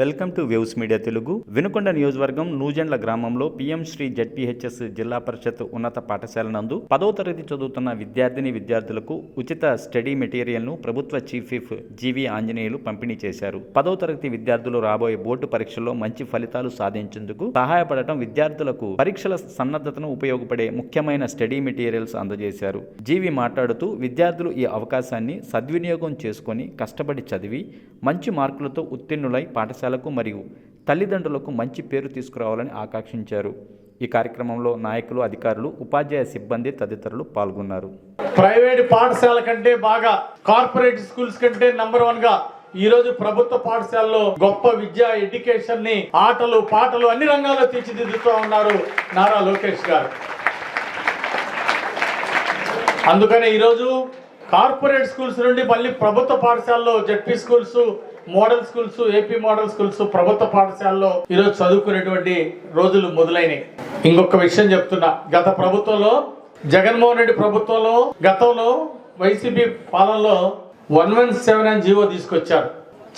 Welcome to waves media Telugu. Vinukonda నియోజకవర్గం నూజెండ్ల గ్రామంలో PM Shri ZPHS జిల్లా పరిషత్ ఉన్నత పాఠశాల నందు 10వ తరగతి చదువుతున్న విద్యార్థులకు ఉచిత స్టడీ మెటీరియల్ను ప్రభుత్వ చీఫ్ విప్ జీవి ఆంజనేయులు పంపిణీ చేశారు. 10వ తరగతి విద్యార్థులు రాబోయే బోర్డు పరీక్షల్లో మంచి ఫలితాలు సాధించేందుకు సహాయపడటం, విద్యార్థులకు పరీక్షల సన్నద్ధతను ఉపయోగపడే ముఖ్యమైన స్టడీ మెటీరియల్స్ అందజేశారు. జీవి మాట్లాడుతూ విద్యార్థులు ఈ అవకాశాన్ని సద్వినియోగం చేసుకొని కష్టపడి చదివి మంచి మార్కులతో ఉత్తీర్ణులై పాఠశాలకు మరియు తల్లిదండ్రులకు మంచి పేరు తీసుకురావాలని ఆకాంక్షించారు. ఈ కార్యక్రమంలో నాయకులు, అధికారులు, ఉపాధ్యాయ సిబ్బంది తదితరులు పాల్గొన్నారు. ప్రైవేట్ పాఠశాల కంటే బాగా కార్పొరేట్ స్కూల్స్ కంటే నంబర్ 1 గా ఈ రోజు ప్రభుత్వ పాఠశాలలో గొప్ప విద్య, ఎడ్యుకేషన్ ని ఆటలు, పాటలు అన్ని రంగాల్లో తీర్చిదిద్దుతూ ఉన్నారు నారా లోకేష్ గారు. అందుకనే ఈరోజు కార్పొరేట్ స్కూల్స్ నుండి మళ్ళీ ప్రభుత్వ పాఠశాలలో ZP schools, model schools, AP model schools ప్రభుత్వ పాఠశాలలో ఈరోజు చదువుకునేటువంటి రోజులు మొదలైనవి. ఇంకొక విషయం చెప్తున్నా, గత ప్రభుత్వంలో జగన్మోహన్ రెడ్డి ప్రభుత్వంలో గతంలో వైసీపీ పాలనలో 117 అని జీవో తీసుకొచ్చారు.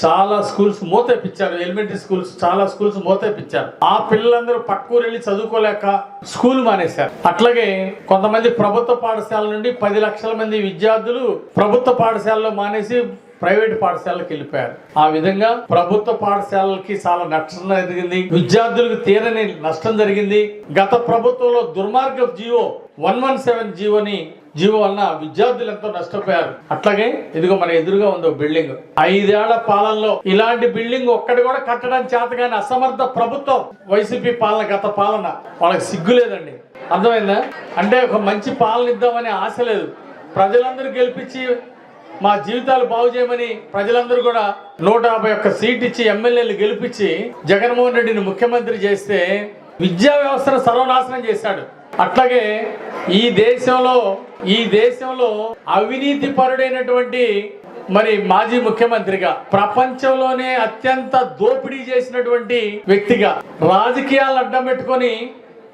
చాలా స్కూల్స్ మూతేపించారు. ఎలిమెంటరీ స్కూల్స్ చాలా స్కూల్స్ మూతేపించారు. ఆ పిల్లలందరూ పక్కూరు వెళ్ళి చదువుకోలేక స్కూల్ మానేశారు. అట్లాగే కొంతమంది ప్రభుత్వ పాఠశాల నుండి 10 లక్షల మంది విద్యార్థులు ప్రభుత్వ పాఠశాలలో మానేసి ప్రైవేట్ పాఠశాలకు వెళ్ళిపోయారు. ఆ విధంగా ప్రభుత్వ పాఠశాలకి చాలా నష్టం జరిగింది, విద్యార్థులకు తీరని నష్టం జరిగింది. గత ప్రభుత్వంలో దుర్మార్గ జీవో 117 జీవో వలన విద్యార్థులు ఎంతో నష్టపోయారు. అట్లాగే ఇదిగో మన ఎదురుగా ఉందో బిల్డింగ్, 5 ఏళ్ల పాలనలో ఇలాంటి బిల్డింగ్ ఒక్కటి కూడా కట్టడానికి చేతగాని అసమర్థ ప్రభుత్వం వైసీపీ పాలన, గత పాలన. వాళ్ళకి సిగ్గు లేదండి. అర్థమైందా? అంటే ఒక మంచి పాలన ఇద్దామనే ఆశ లేదు. ప్రజలందరూ గెలిపించి మా జీవితాలు బాగు చేయమని ప్రజలందరూ కూడా 151 సీట్ ఇచ్చి ఎమ్మెల్యేలు గెలిపించి జగన్మోహన్ రెడ్డిని ముఖ్యమంత్రి చేస్తే విద్యా వ్యవస్థను సర్వనాశనం చేశాడు. అట్లాగే ఈ దేశంలో అవినీతి పరుడైనటువంటి మరి మాజీ ముఖ్యమంత్రిగా, ప్రపంచంలోనే అత్యంత దోపిడీ చేసినటువంటి వ్యక్తిగా, రాజకీయాలను అడ్డం పెట్టుకొని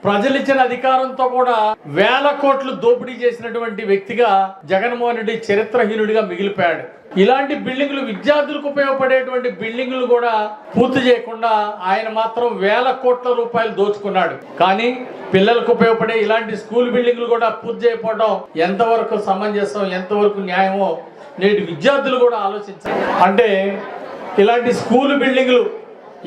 ప్రజలిచ్చిన అధికారంతో కూడా 1000 కోట్లు దోపిడీ చేసినటువంటి వ్యక్తిగా జగన్మోహన్ రెడ్డి చరిత్రహీనుడిగా మిగిలిపోయాడు. ఇలాంటి బిల్డింగులు, విద్యార్థులకు ఉపయోగపడేటువంటి బిల్డింగులు కూడా పూర్తి చేయకుండా ఆయన మాత్రం 1000 కోట్ల రూపాయలు దోచుకున్నాడు. కానీ పిల్లలకు ఉపయోగపడే ఇలాంటి స్కూల్ బిల్డింగులు కూడా పూర్తి చేయకపోవడం ఎంతవరకు సమంజసం, ఎంతవరకు న్యాయమో నేటి విద్యార్థులు కూడా ఆలోచించారు. అంటే ఇలాంటి స్కూల్ బిల్డింగులు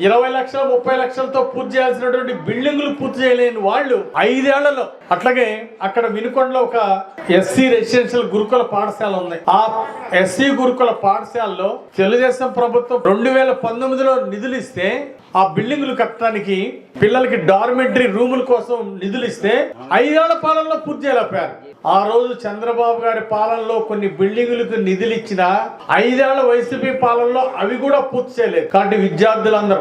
20 లక్షలు, 30 లక్షలతో పూర్తి చేయాల్సినటువంటి బిల్డింగులు పూర్తి చేయలేని వాళ్ళు 5 ఏళ్లలో. అట్లాగే అక్కడ వినుకొండలో ఒక ఎస్సీ రెసిడెన్షియల్ గురుకుల పాఠశాల ఉంది. ఆ ఎస్సీ గురుకుల పాఠశాలలో తెలుగుదేశం ప్రభుత్వం 2019లో నిధులు ఇస్తే ఆ బిల్డింగులు కట్టడానికి, పిల్లలకి డార్మెంటరీ రూముల కోసం నిధులు ఇస్తే 5 ఏళ్ల పాలనలో పూర్తి చేయలేకపోయారు. ఆ రోజు చంద్రబాబు గారి పాలనలో కొన్ని బిల్డింగులకు నిధులు ఇచ్చిన 5 ఏళ్ల వైసీపీ పాలనలో అవి కూడా పూర్తి చేయలేదు. కాబట్టి విద్యార్థులందరూ